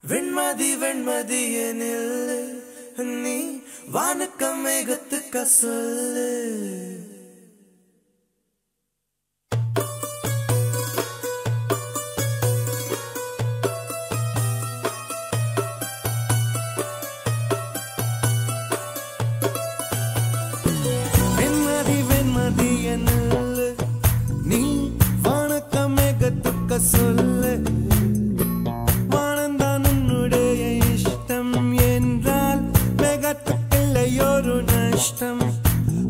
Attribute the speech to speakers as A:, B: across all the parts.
A: வெண்மதி வெண்மதியனில் நீ வானுக்க மேகத்துக்க சொல்லு வெண்மதி வெண்மதியனில் நீ வானுக்க மேகத்துக்க சொல்லு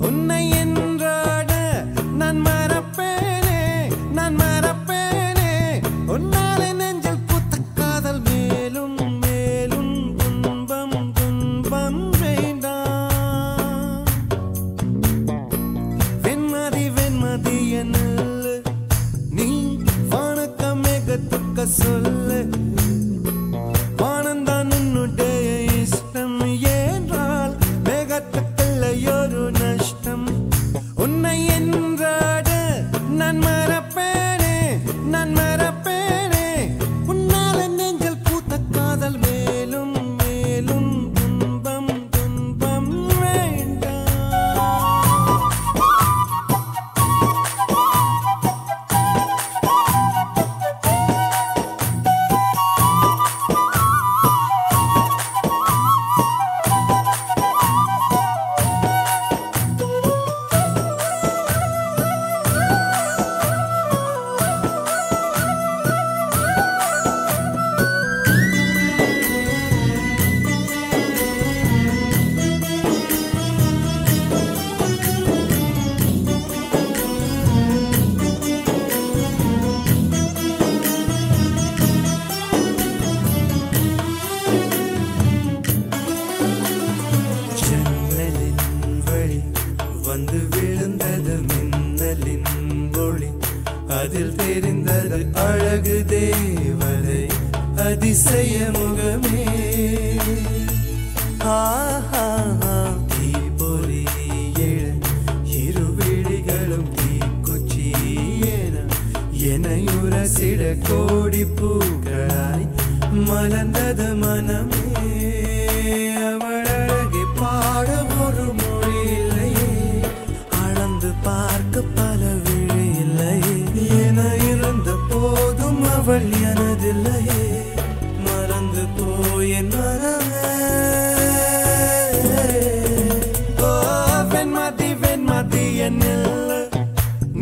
A: உன்னை என்றாட நான் மறப்பேனே நான் மறப்பேனே உன்னாலே நெஞ்சில் பூத்த காதல் மேலும் மேலும் துன்பம் துன்பம் வேண்டாம் வெண்மதி வெண்மதி என்னில் நீ வானக்க மேகத்துக்க சொல்லு வானந்தான் உன்னுடைய இஷ்டம் என்றால் மேகத்துக்கு நஷ்டம் உன்னை என்றாட நான் மறப்பேனே நான் மறப்பேனே உன்னால நெஞ்சில் பூத்த காதல் மேலும் மேலும் துன்பம் துன்பம் வேண்டாம் வந்து விழுந்தது மின்னலின் ஒளி அதில் தெரிந்தது அழகு தேவதை அதிசய முகமே தீப்பொறி எழ இரு விழிகளும் தீக்குச்சி எனையுரசிட கோடி பூக்களாய் மலர்ந்தது மனமே அவள் அழகை பாட ஒரு மொழி இல்லையே அளந்து பார்க்க பல விழி இல்லையே என இருந்த போதும் அவள் எனதில்லையே மறந்து போயின் மனமே வெண்மதி வெண்மதி என்னில்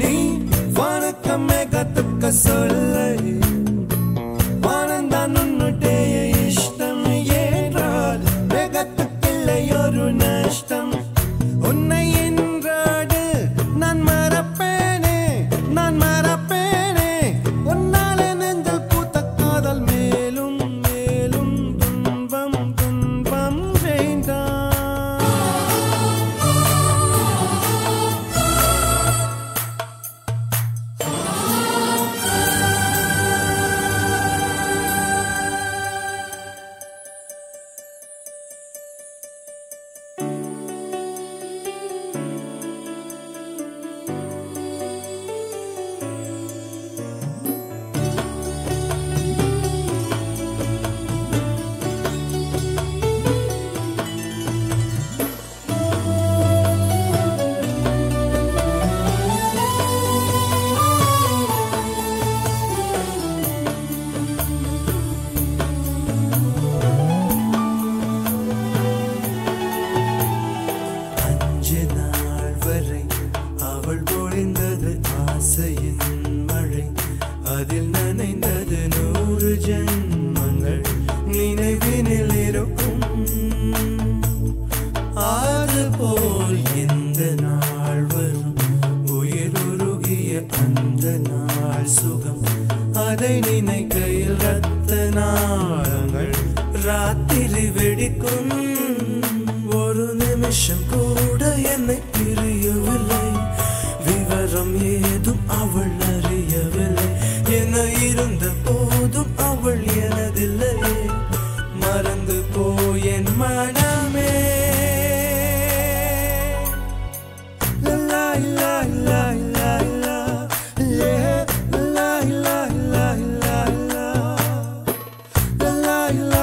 A: நீ வானுக்க மேகத்துக்க சொல்லு வானந்தான் உன்னுடைய இஷ்டம் என்றால் மேகத்துக்கில்லை ஒரு நஷ்டம் உன்னை என்றாடு நான் மறப்பேனே நான் மறப்பேனே உன்னாலே நெஞ்சில் பூத்த காதல் மேலும் மேலும் துன்பம் துன்பம் வேண்டாம் அவள் பொழிந்தது ஆசையின் மழை அதில் நனைந்தது 100 ஜென்மங்கள் நினைவினில் இருக்கும் அதுபோல் எந்த நாள் வரும் உயிர் உருகிய அந்த நாள் சுகம் அதை நினைக்கையில் ரத்த நாளங்கள் ராத்திரி வெடிக்கும் ஒரு நிமிஷம் கூட என்னை பிரியவில்லை விவரம் ஏதும் அவள் அறியவில்லை என இருந்த போதும் அவள் எனதில்லையே மறந்து போயென் மனமே லா லா லா லா லா லா லா லா லா லா லா